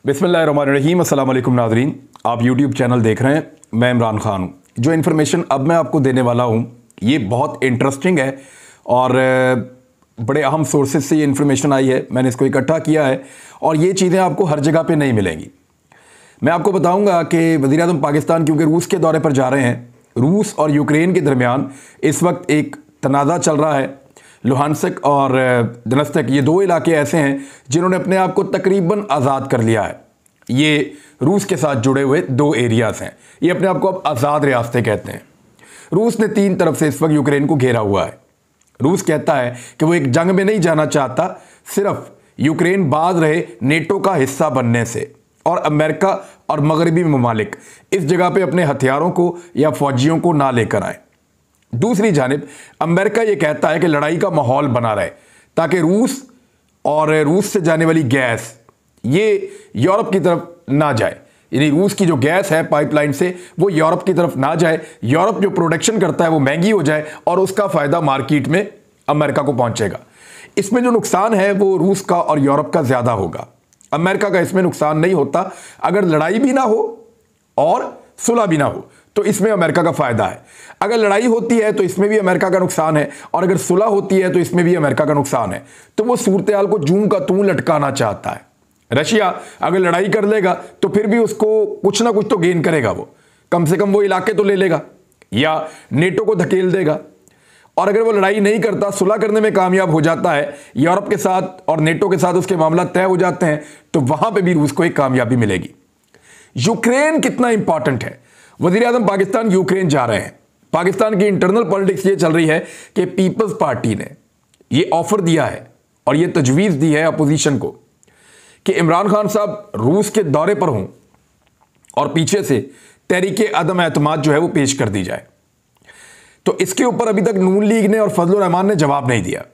बिस्मिल्लाहिर्रहमानिर्रहीम। अस्सलाम वालेकुम नाज़रीन, आप यूट्यूब चैनल देख रहे हैं। मैं इमरान खान हूँ। जो इन्फॉर्मेशन अब मैं आपको देने वाला हूँ ये बहुत इंटरेस्टिंग है और बड़े अहम सोर्सेज से ये इन्फॉर्मेशन आई है। मैंने इसको इकट्ठा किया है और ये चीज़ें आपको हर जगह पे नहीं मिलेंगी। मैं आपको बताऊँगा कि वज़ीर-ए-आज़म पाकिस्तान क्योंकि रूस के दौरे पर जा रहे हैं, रूस और यूक्रेन के दरमियान इस वक्त एक तनाज़ा चल रहा है। लुहानस्क और दनस्तक ये दो इलाके ऐसे हैं जिन्होंने अपने आप को तकरीबन आज़ाद कर लिया है। ये रूस के साथ जुड़े हुए दो एरियाज़ हैं। ये अपने आप को अब आज़ाद रियासतें कहते हैं। रूस ने तीन तरफ से इस वक्त यूक्रेन को घेरा हुआ है। रूस कहता है कि वो एक जंग में नहीं जाना चाहता, सिर्फ यूक्रेन बाज रहे नेटो का हिस्सा बनने से, और अमेरिका और मगरबी ममालिक इस जगह पे अपने हथियारों को या फौजियों को ना लेकर आए। दूसरी जानिब अमेरिका ये कहता है कि लड़ाई का माहौल बना रहे ताकि रूस और रूस से जाने वाली गैस ये यूरोप की तरफ ना जाए, यानी रूस की जो गैस है पाइपलाइन से वो यूरोप की तरफ ना जाए। यूरोप जो प्रोडक्शन करता है वो महंगी हो जाए और उसका फ़ायदा मार्केट में अमेरिका को पहुंचेगा। इसमें जो नुकसान है वो रूस का और यूरोप का ज़्यादा होगा। अमेरिका का इसमें नुकसान नहीं होता। अगर लड़ाई भी ना हो और सुलह भी ना हो तो इसमें अमेरिका का फ़ायदा है। अगर लड़ाई होती है तो इसमें भी अमेरिका का नुकसान है, और अगर सुलह होती है तो इसमें भी अमेरिका का नुकसान है। तो वो सूरत हाल को जूं का तूं लटकाना चाहता है। रशिया अगर लड़ाई कर लेगा तो फिर भी उसको कुछ ना कुछ तो गेन करेगा। वो कम से कम वो इलाके तो ले लेगा या नेटो को धकेल देगा। और अगर वो लड़ाई नहीं करता, सुलह करने में कामयाब हो जाता है, यूरोप के साथ और नेटो के साथ उसके मामला तय हो जाते हैं, तो वहां पर भी रूस को एक कामयाबी मिलेगी। यूक्रेन कितना इंपॉर्टेंट है। वज़ीर-ए-आज़म पाकिस्तान यूक्रेन जा रहे हैं। पाकिस्तान की इंटरनल पॉलिटिक्स ये चल रही है कि पीपल्स पार्टी ने ये ऑफर दिया है और ये तजवीज़ दी है अपोजिशन को कि इमरान खान साहब रूस के दौरे पर हों और पीछे से तहरीके अदम एतमाद जो है वो पेश कर दी जाए। तो इसके ऊपर अभी तक नून लीग ने और फजलुर रहमान ने जवाब नहीं दिया।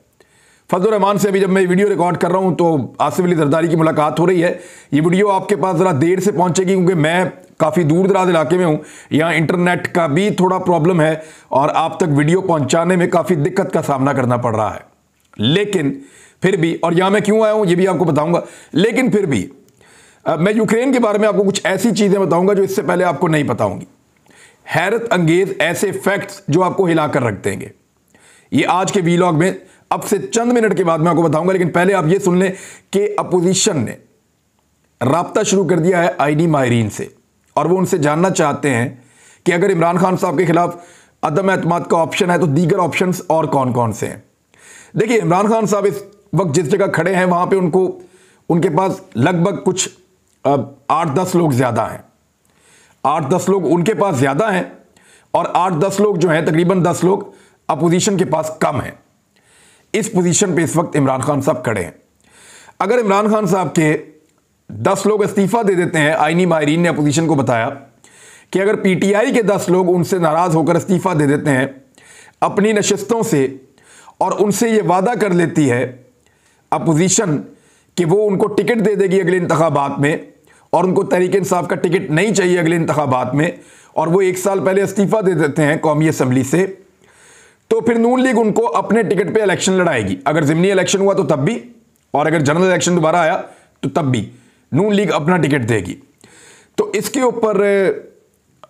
फजलुर रहमान से अभी जब मैं वीडियो रिकॉर्ड कर रहा हूं तो आसिफ अली जरदारी की मुलाकात हो रही है। ये वीडियो आपके पास ज़रा देर से पहुंचेगी क्योंकि मैं काफ़ी दूर दराज इलाके में हूं, यहाँ इंटरनेट का भी थोड़ा प्रॉब्लम है और आप तक वीडियो पहुंचाने में काफ़ी दिक्कत का सामना करना पड़ रहा है। लेकिन फिर भी, और यहाँ मैं क्यों आया हूँ ये भी आपको बताऊंगा, लेकिन फिर भी मैं यूक्रेन के बारे में आपको कुछ ऐसी चीज़ें बताऊंगा जो इससे पहले आपको नहीं पता होंगी। हैरत अंगेज ऐसे फैक्ट्स जो आपको हिलाकर रख देंगे। ये आज के वीलॉग में अब से चंद मिनट के बाद मैं आपको बताऊंगा, लेकिन पहले आप ये सुन लें कि अपोजिशन ने राब्ता शुरू कर दिया है आईनी माहिरीन से, और वो उनसे जानना चाहते हैं कि अगर इमरान खान साहब के खिलाफ अदम एतमाद का ऑप्शन है तो दीगर ऑप्शंस और कौन कौन से हैं। देखिए, इमरान खान साहब इस वक्त जिस जगह खड़े हैं वहां पे उनके पास लगभग कुछ 8-10 लोग ज़्यादा हैं। 8-10 लोग उनके पास ज़्यादा हैं और 8-10 लोग जो हैं, तकरीबन 10 लोग अपोजिशन के पास कम हैं। इस पोजीशन पे इस वक्त इमरान खान साहब खड़े हैं। अगर इमरान खान साहब के 10 लोग इस्तीफा दे देते हैं, आईनी माहिरीन ने अपोजिशन को बताया कि अगर पीटीआई के 10 लोग उनसे नाराज़ होकर इस्तीफा दे देते हैं अपनी नशिस्तों से, और उनसे ये वादा कर लेती है अपोजिशन कि वो उनको टिकट दे देगी अगले इंतखाबात में, और उनको तहरीक इंसाफ का टिकट नहीं चाहिए अगले इंतखाबात में, और वो 1 साल पहले इस्तीफा दे देते हैं कौमी असम्बली से, तो फिर नून लीग उनको अपने टिकट पे इलेक्शन लड़ाएगी। अगर ज़िमनी इलेक्शन हुआ तो तब भी, और अगर जनरल इलेक्शन दोबारा आया तो तब भी नून लीग अपना टिकट देगी। तो इसके ऊपर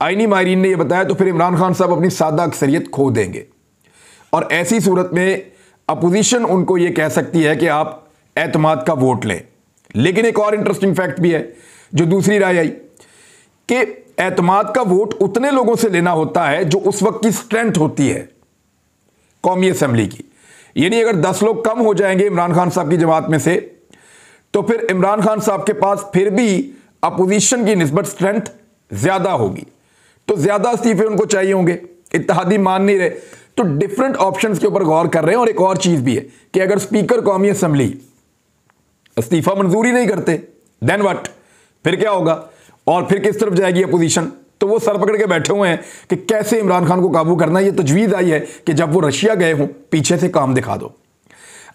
आईनी माहिरीन ने यह बताया तो फिर इमरान खान साहब अपनी सादा अक्सरियत खो देंगे, और ऐसी सूरत में अपोजिशन उनको यह कह सकती है कि आप एतमाद का वोट लें। लेकिन एक और इंटरेस्टिंग फैक्ट भी है जो दूसरी राय आई कि एतमाद का वोट उतने लोगों से लेना होता है जो उस वक्त की स्ट्रेंथ होती है कौमी असम्बली की। यानी अगर 10 लोग कम हो जाएंगे इमरान खान साहब की जमात में से, तो फिर इमरान खान साहब के पास फिर भी अपोजिशन की निस्बत स्ट्रेंथ ज्यादा होगी, तो ज्यादा इस्तीफे उनको चाहिए होंगे। इत्तेहादी मान नहीं रहे, तो डिफरेंट ऑप्शंस के ऊपर गौर कर रहे हैं। और एक और चीज भी है कि अगर स्पीकर कौमी असम्बली इस्तीफा मंजूरी नहीं करते, देन व्हाट, फिर क्या होगा और फिर किस तरफ जाएगी अपोजिशन। तो वो सर पकड़ के बैठे हुए हैं कि कैसे इमरान खान को काबू करना। ये तजवीज़ आई है कि जब वो रशिया गए हों पीछे से काम दिखा दो।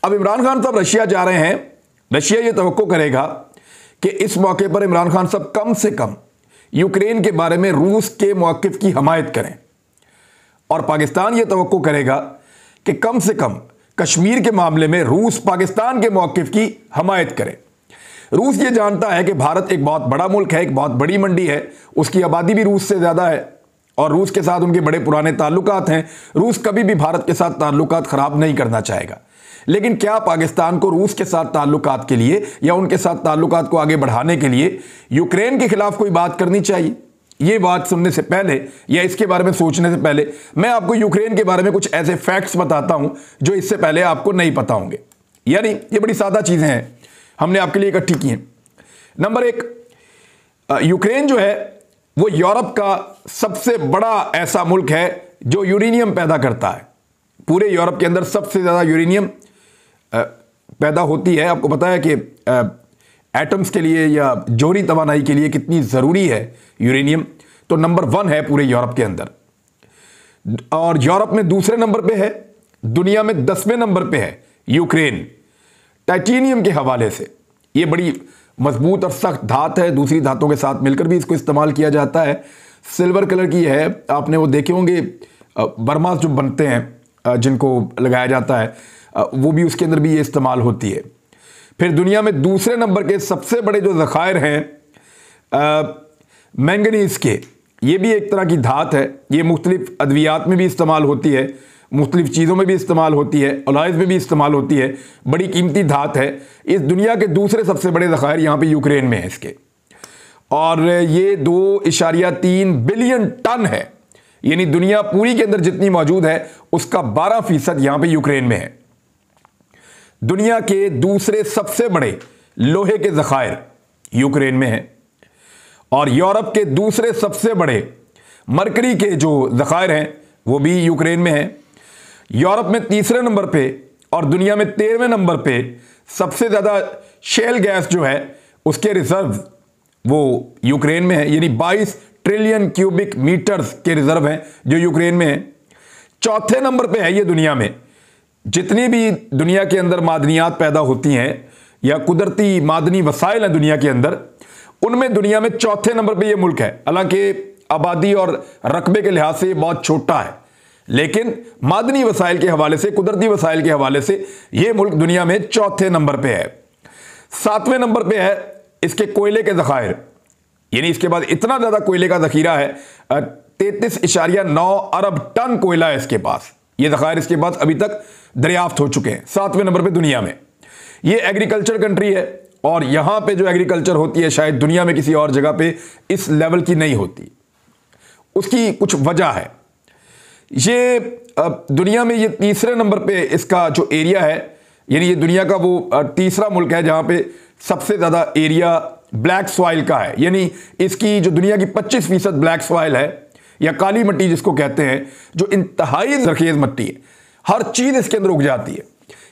अब इमरान खान साहब रशिया जा रहे हैं। रशिया ये तवक्को करेगा कि इस मौके पर इमरान खान साहब कम से कम यूक्रेन के बारे में रूस के मौक़िफ़ की हमायत करें, और पाकिस्तान ये तवक्को करेगा कि कम से कम कश्मीर के मामले में रूस पाकिस्तान के मौक़िफ़ की हमायत करे। रूस ये जानता है कि भारत एक बहुत बड़ा मुल्क है, एक बहुत बड़ी मंडी है, उसकी आबादी भी रूस से ज़्यादा है और रूस के साथ उनके बड़े पुराने ताल्लुकात हैं। रूस कभी भी भारत के साथ ताल्लुकात ख़राब नहीं करना चाहेगा। लेकिन क्या पाकिस्तान को रूस के साथ ताल्लुकात के लिए या उनके साथ ताल्लुकात को आगे बढ़ाने के लिए यूक्रेन के खिलाफ कोई बात करनी चाहिए? ये बात सुनने से पहले या इसके बारे में सोचने से पहले मैं आपको यूक्रेन के बारे में कुछ ऐसे फैक्ट्स बताता हूं जो इससे पहले आपको नहीं पता होंगे। यानी ये बड़ी सादा चीज़ें हैं, हमने आपके लिए इकट्ठी की हैं। नंबर 1, यूक्रेन जो है वो यूरोप का सबसे बड़ा ऐसा मुल्क है जो यूरेनियम पैदा करता है। पूरे यूरोप के अंदर सबसे ज़्यादा यूरेनियम पैदा होती है। आपको पता है कि एटम्स के लिए या जोहरी तवानाई के लिए कितनी ज़रूरी है यूरेनियम, तो नंबर 1 है पूरे यूरोप के अंदर। और यूरोप में दूसरे नंबर पे है, दुनिया में 10वें नंबर पे है यूक्रेन। टाइटेनियम के हवाले से ये बड़ी मजबूत और सख्त धात है, दूसरी धातों के साथ मिलकर भी इसको इस्तेमाल किया जाता है। सिल्वर कलर की है, आपने वो देखे होंगे बर्मास जो बनते हैं जिनको लगाया जाता है, वो भी उसके अंदर भी ये इस्तेमाल होती है। फिर दुनिया में दूसरे नंबर के सबसे बड़े जो ज़खायर हैं मैंगनीज के, ये भी एक तरह की धात है। ये मुख्तलिफ अद्वियात में भी इस्तेमाल होती है, मुख्तलिफ चीज़ों में भी इस्तेमाल होती है, अलाइज में भी इस्तेमाल होती है। बड़ी कीमती धात है। इस दुनिया के दूसरे सबसे बड़े ज़खायर यहाँ पे यूक्रेन में है इसके, और ये 2.3 बिलियन टन है। यानी दुनिया पूरी के अंदर जितनी मौजूद है उसका 12% यहाँ पे यूक्रेन में है। दुनिया के दूसरे सबसे बड़े लोहे के ज़खायर यूक्रेन में है, और यूरोप के दूसरे सबसे बड़े मरकरी के जो ज़खायर हैं वो भी यूक्रेन में है। यूरोप में तीसरे नंबर पे और दुनिया में 13वें नंबर पे सबसे ज़्यादा शेल गैस जो है उसके रिजर्व वो यूक्रेन में है। यानी 22 ट्रिलियन क्यूबिक मीटर्स के रिजर्व हैं जो यूक्रेन में है। चौथे नंबर पे है ये दुनिया में। जितनी भी दुनिया के अंदर मादनियात पैदा होती हैं या कुदरती मादनी वसाइल हैं दुनिया के अंदर, उनमें दुनिया में चौथे नंबर पे ये मुल्क है। हालांकि आबादी और रकबे के लिहाज से ये बहुत छोटा है, लेकिन मादनी वसाइल के हवाले से, कुदरती वसाइल के हवाले से ये मुल्क दुनिया में चौथे नंबर पे है। 7वें नंबर पे है इसके कोयले के ज़खायर। यानी इसके बाद इतना ज़्यादा कोयले का ज़खीरा है, 33.9 अरब टन कोयला है इसके पास। ये ज़खायर इसके पास अभी तक दरियाफ्त हो चुके हैं। 7वें नंबर पे दुनिया में। ये एग्रीकल्चर कंट्री है, और यहां पे जो एग्रीकल्चर होती है शायद दुनिया में किसी और जगह पे इस लेवल की नहीं होती। उसकी कुछ वजह है। ये दुनिया में ये तीसरे नंबर पे इसका जो एरिया है, यानी ये दुनिया का वो तीसरा मुल्क है जहां पे सबसे ज़्यादा एरिया ब्लैक सॉइल का है। यानी इसकी जो दुनिया की 25% ब्लैक सॉइल है या काली मिट्टी जिसको कहते हैं, जो इंतहाई जरखेज मिट्टी है, हर चीज़ इसके अंदर उग जाती है।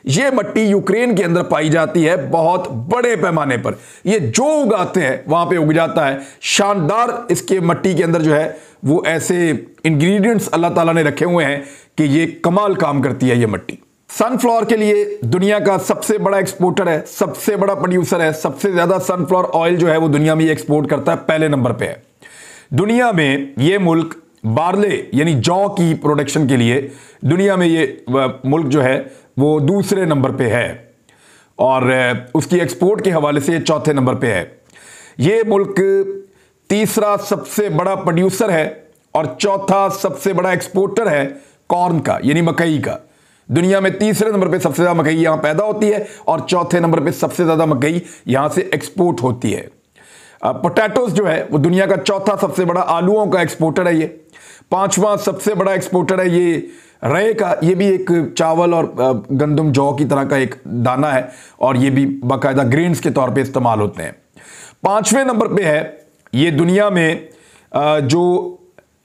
ये मिट्टी यूक्रेन के अंदर पाई जाती है बहुत बड़े पैमाने पर। ये जो उगाते हैं वहां पे उग जाता है। शानदार इसके मिट्टी के अंदर जो है वो ऐसे इंग्रेडिएंट्स अल्लाह ताला ने रखे हुए हैं कि ये कमाल काम करती है ये मिट्टी। सनफ्लावर के लिए दुनिया का सबसे बड़ा एक्सपोर्टर है, सबसे बड़ा प्रोड्यूसर है। सबसे ज्यादा सनफ्लावर ऑयल जो है वो दुनिया में ये एक्सपोर्ट करता है, पहले नंबर पे है। दुनिया में ये मुल्क बार्ले यानी जौ की प्रोडक्शन के लिए दुनिया में ये मुल्क जो है वो दूसरे नंबर पे है, और उसकी एक्सपोर्ट के हवाले से चौथे नंबर पे है। ये मुल्क तीसरा सबसे बड़ा प्रोड्यूसर है और चौथा सबसे बड़ा एक्सपोर्टर है कॉर्न का, यानी मकई का। दुनिया में तीसरे नंबर पे सबसे ज़्यादा मकई यहाँ पैदा होती है और चौथे नंबर पे सबसे ज़्यादा मकई यहाँ से एक्सपोर्ट होती है। पोटैटोस जो है वो दुनिया का चौथा सबसे बड़ा आलूओं का एक्सपोर्टर है। ये 5वां सबसे बड़ा एक्सपोर्टर है ये रए का। ये भी एक चावल और गंदम जौ की तरह का एक दाना है, और ये भी बाकायदा ग्रेन्स के तौर पे इस्तेमाल होते हैं। 5वें नंबर पे है ये दुनिया में जो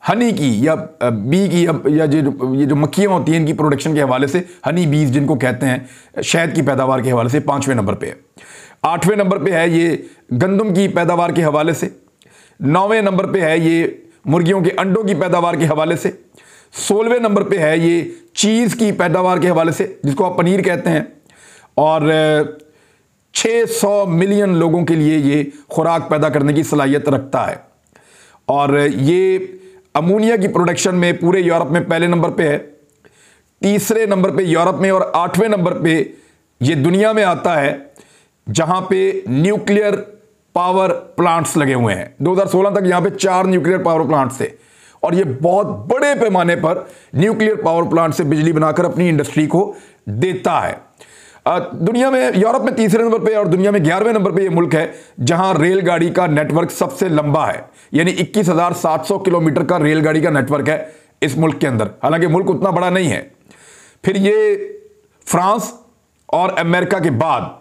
हनी की या बी की या ये जो मक्खियाँ होती हैं इनकी प्रोडक्शन के हवाले से, हनी बीज जिनको कहते हैं, शहद की पैदावार के हवाले से 5वें नंबर पे है। 8वें नंबर पे है ये गंदम की पैदावार के हवाले से। 9वें नंबर पे है ये मुर्गियों के अंडों की पैदावार के हवाले से। 16वें नंबर पे है ये चीज़ की पैदावार के हवाले से, जिसको आप पनीर कहते हैं। और 600 मिलियन लोगों के लिए ये खुराक पैदा करने की सलाहियत रखता है। और ये अमोनिया की प्रोडक्शन में पूरे यूरोप में पहले नंबर पे है। तीसरे नंबर पे यूरोप में और 8वें नंबर पे ये दुनिया में आता है जहां पे न्यूक्लियर पावर प्लांट्स लगे हुए हैं। 2016 तक यहां पे 4 न्यूक्लियर पावर प्लांट्स थे और ये बहुत बड़े पैमाने पर न्यूक्लियर पावर प्लांट से बिजली बनाकर अपनी इंडस्ट्री को देता है। दुनिया में यूरोप में तीसरे नंबर पे और दुनिया में 11वें नंबर पे ये मुल्क है जहां रेलगाड़ी का नेटवर्क सबसे लंबा है, यानी 21,700 किलोमीटर का रेलगाड़ी का नेटवर्क है इस मुल्क के अंदर। हालांकि मुल्क उतना बड़ा नहीं है। फिर ये फ्रांस और अमेरिका के बाद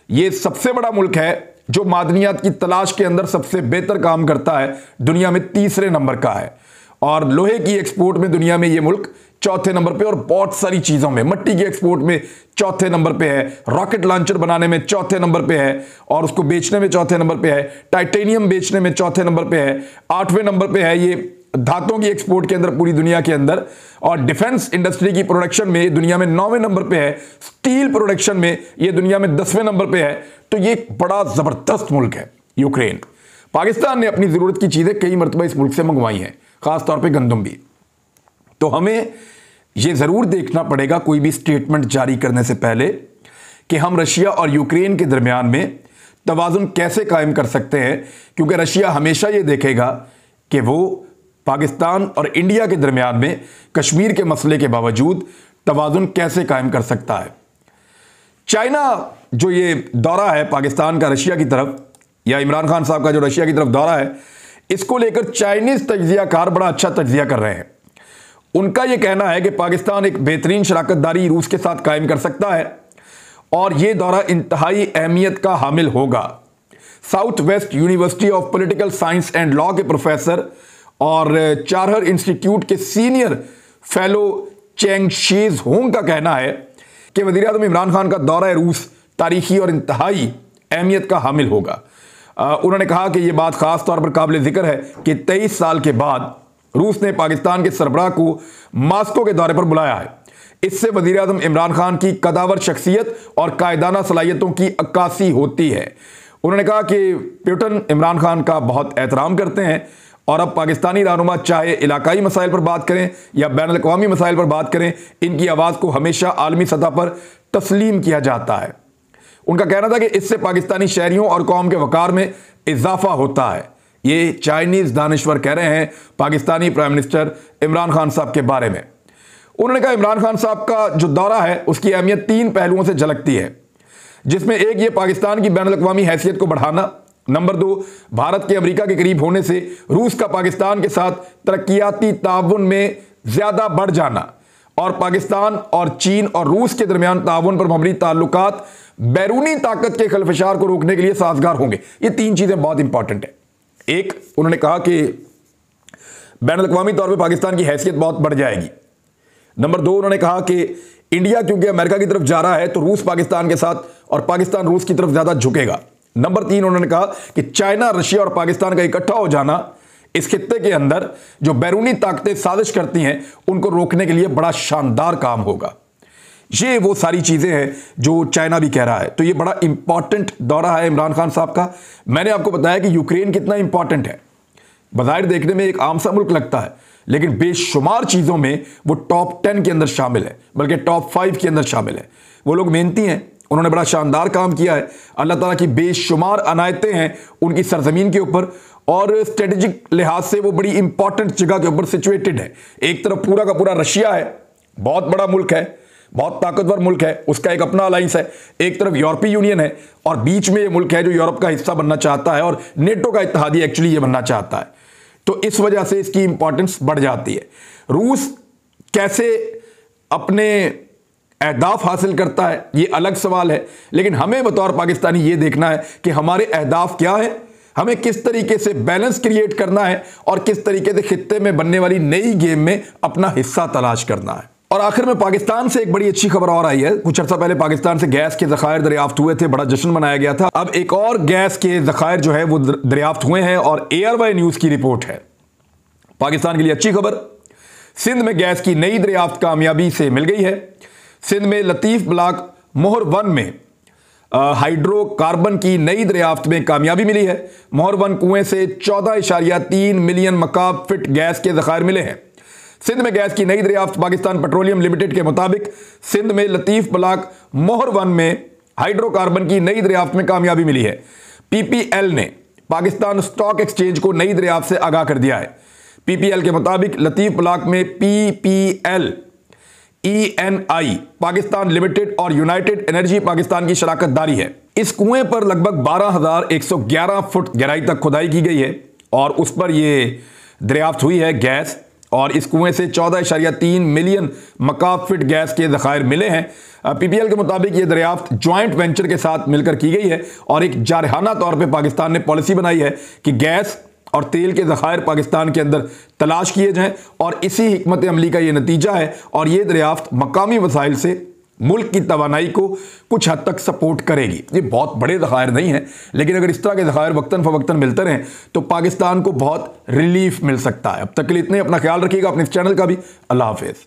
ये सबसे बड़ा मुल्क है जो मादनियात की तलाश के अंदर सबसे बेहतर काम करता है, दुनिया में तीसरे नंबर का है। और लोहे की एक्सपोर्ट में दुनिया में ये मुल्क चौथे नंबर पे और बहुत सारी चीजों में, मट्टी की एक्सपोर्ट में चौथे नंबर पे है, रॉकेट लॉन्चर बनाने में चौथे नंबर पे है और उसको बेचने में चौथे नंबर पे है, टाइटेनियम बेचने में चौथे नंबर पे है, 8वें नंबर पे है ये धातुओं की एक्सपोर्ट के अंदर पूरी दुनिया के अंदर, और डिफेंस इंडस्ट्री की प्रोडक्शन में दुनिया में 9वें नंबर पे है, स्टील प्रोडक्शन में ये दुनिया में 10वें नंबर पे है। तो ये एक बड़ा जबरदस्त मुल्क है यूक्रेन। पाकिस्तान ने अपनी जरूरत की चीजें कई मरतबा इस मुल्क से मंगवाई हैं, खासतौर पर गंदम भी। तो हमें यह जरूर देखना पड़ेगा कोई भी स्टेटमेंट जारी करने से पहले कि हम रशिया और यूक्रेन के दरमियान में तवाजुन कैसे कायम कर सकते हैं, क्योंकि रशिया हमेशा यह देखेगा कि वो पाकिस्तान और इंडिया के दरमियान में कश्मीर के मसले के बावजूद तवाजुन कैसे कायम कर सकता है। चाइना जो ये दौरा है पाकिस्तान का रशिया की तरफ, या इमरान खान साहब का जो रशिया की तरफ दौरा है, इसको लेकर चाइनीज तज्जियाकार बड़ा अच्छा तज्जिया कर रहे हैं। उनका यह कहना है कि पाकिस्तान एक बेहतरीन शराकतदारी रूस के साथ कायम कर सकता है और यह दौरा इंतहाई अहमियत का हामिल होगा। South West University of Political Science and Law के प्रोफेसर और चारहर इंस्टीट्यूट के senior fellow Cheng Xizhong का कहना है कि वज़ीर आज़म इमरान खान का दौरा रूस तारीखी और इंतहाई अहमियत का हामिल होगा। उन्होंने कहा कि यह बात खास तौर पर काबिल जिक्र है कि 23 साल के बाद रूस ने पाकिस्तान के सरबराह को मास्को के दौरे पर बुलाया है। इससे वज़ीर आज़म इमरान खान की कदावर शख्सियत और कायदाना सलाहियतों की अक्कासी होती है। उन्होंने कहा कि पुतिन इमरान खान का बहुत एहतराम करते हैं और अब पाकिस्तानी रहनुमा चाहे इलाकाई मसाइल पर बात करें या बैनुल-अक़वामी मसाइल पर बात करें, इनकी आवाज़ को हमेशा आलमी सतह पर तस्लीम किया जाता है। उनका कहना था कि इससे पाकिस्तानी शहरियों और कौम के वक़ार में इजाफा होता है। ये चाइनीज़ दानिश्वर कह रहे हैं पाकिस्तानी प्राइम मिनिस्टर इमरान खान साहब के बारे में। उन्होंने कहा इमरान खान साहब का जो दौरा है उसकी अहमियत 3 पहलुओं से झलकती है, जिसमें एक ये पाकिस्तान की बैनुल-अक़वामी हैसियत को बढ़ाना, नंबर 2 भारत के अमेरिका के करीब होने से रूस का पाकिस्तान के साथ तरक्याती ताउन में ज़्यादा बढ़ जाना, और पाकिस्तान और चीन और रूस के दरमियान ताउन पर मबनी ताल्लुकात बैरूनी ताकत के खलफशार को रोकने के लिए साजगार होंगे। ये 3 चीज़ें बहुत इंपॉर्टेंट है। एक, उन्होंने कहा कि बैनुल-अक़वामी तौर पर पाकिस्तान की हैसियत बहुत बढ़ जाएगी। नंबर 2, उन्होंने कहा कि इंडिया क्योंकि अमेरिका की तरफ जा रहा है तो रूस पाकिस्तान के साथ और पाकिस्तान रूस की तरफ ज़्यादा झुकेगा। नंबर 3, उन्होंने कहा कि चाइना, रशिया और पाकिस्तान का इकट्ठा हो जाना इस खित्ते के अंदर जो बैरूनी ताकतें साजिश करती हैं उनको रोकने के लिए बड़ा शानदार काम होगा। ये वो सारी चीज़ें हैं जो चाइना भी कह रहा है। तो ये बड़ा इंपॉर्टेंट दौरा है इमरान खान साहब का। मैंने आपको बताया कि यूक्रेन कितना इंपॉर्टेंट है। बज़ाहिर देखने में एक आम सा मुल्क लगता है, लेकिन बेशुमार चीज़ों में वो टॉप 10 के अंदर शामिल है, बल्कि टॉप 5 के अंदर शामिल है। वो लोग मेहनती हैं, उन्होंने बड़ा शानदार काम किया है। अल्लाह ताला की बेशुमार अनायतें हैं उनकी सरजमीन के ऊपर, और स्ट्रेटेजिक लिहाज से वो बड़ी इंपॉर्टेंट जगह के ऊपर सिचुएटेड है। एक तरफ पूरा का पूरा रशिया है, बहुत बड़ा मुल्क है, बहुत ताकतवर मुल्क है, उसका एक अपना अलायंस है। एक तरफ यूरोपीय यूनियन है और बीच में ये मुल्क है जो यूरोप का हिस्सा बनना चाहता है और नेटो का इत्तेहादी एक्चुअली ये बनना चाहता है। तो इस वजह से इसकी इंपॉर्टेंस बढ़ जाती है। रूस कैसे अपने अहदाफ हासिल करता है ये अलग सवाल है, लेकिन हमें बतौर पाकिस्तानी ये देखना है कि हमारे अहदाफ क्या है, हमें किस तरीके से बैलेंस क्रिएट करना है और किस तरीके से खित्ते में बनने वाली नई गेम में अपना हिस्सा तलाश करना है। और आखिर में पाकिस्तान से एक बड़ी अच्छी खबर और आई है। कुछ अर्सा पहले पाकिस्तान से गैस के ज़खायर दरियाफ्त हुए थे, बड़ा जश्न मनाया गया था। अब एक और गैस के ज़खायर जो है वो दरियाफ्त हुए हैं और ARY न्यूज़ की रिपोर्ट है। पाकिस्तान के लिए अच्छी खबर, सिंध में गैस की नई दरियाफ्त कामयाबी से मिल गई है। सिंध में लतीफ़ ब्लॉक मोहर 1 में हाइड्रोकार्बन की नई दरियाफ्त में कामयाबी मिली है। मोहर 1 कुएं से 14.3 मिलियन मकाब फिट गैस के ज़खायर मिले हैं। सिंध में गैस की नई दरियाफ्त पाकिस्तान पेट्रोलियम लिमिटेड के मुताबिक सिंध में लतीफ़ ब्लॉक मोहर 1 में हाइड्रोकार्बन की नई दरियाफ्त में कामयाबी मिली है। पीपीएल ने पाकिस्तान स्टॉक एक्सचेंज को नई दरियाफ्त से आगाह कर दिया है। पीपीएल के मुताबिक लतीफ ब्लॉक में पीपीएल, ईएनआई पाकिस्तान लिमिटेड और यूनाइटेड एनर्जी पाकिस्तान की शराकत दारी है। इस कुएं पर लगभग 12,111 फुट गहराई तक खुदाई की गई है और उस पर यह दरियाफ्त हुई है गैस, और इस कुएं से 14.3 मिलियन मकाब फीट गैस के ज़खायर मिले हैं। पीपीएल के मुताबिक ये दरियाफ्त जॉइंट वेंचर के साथ मिलकर की गई है और एक जारहाना तौर पे पाकिस्तान ने पॉलिसी बनाई है कि गैस और तेल के ज़खायर पाकिस्तान के अंदर तलाश किए जाएं, और इसी हिकमत अमली का ये नतीजा है। और ये दरियाफ्त मकामी वसाइल से मुल्क की तवानाई को कुछ हद तक सपोर्ट करेगी। ये बहुत बड़े ज़खायर नहीं है, लेकिन अगर इस तरह के ज़खायर वक्तन फ़वक्तन मिलते रहें तो पाकिस्तान को बहुत रिलीफ मिल सकता है। अब तक के लिए इतने, अपना ख्याल रखिएगा, अपने इस चैनल का भी। अल्लाह हाफिज़।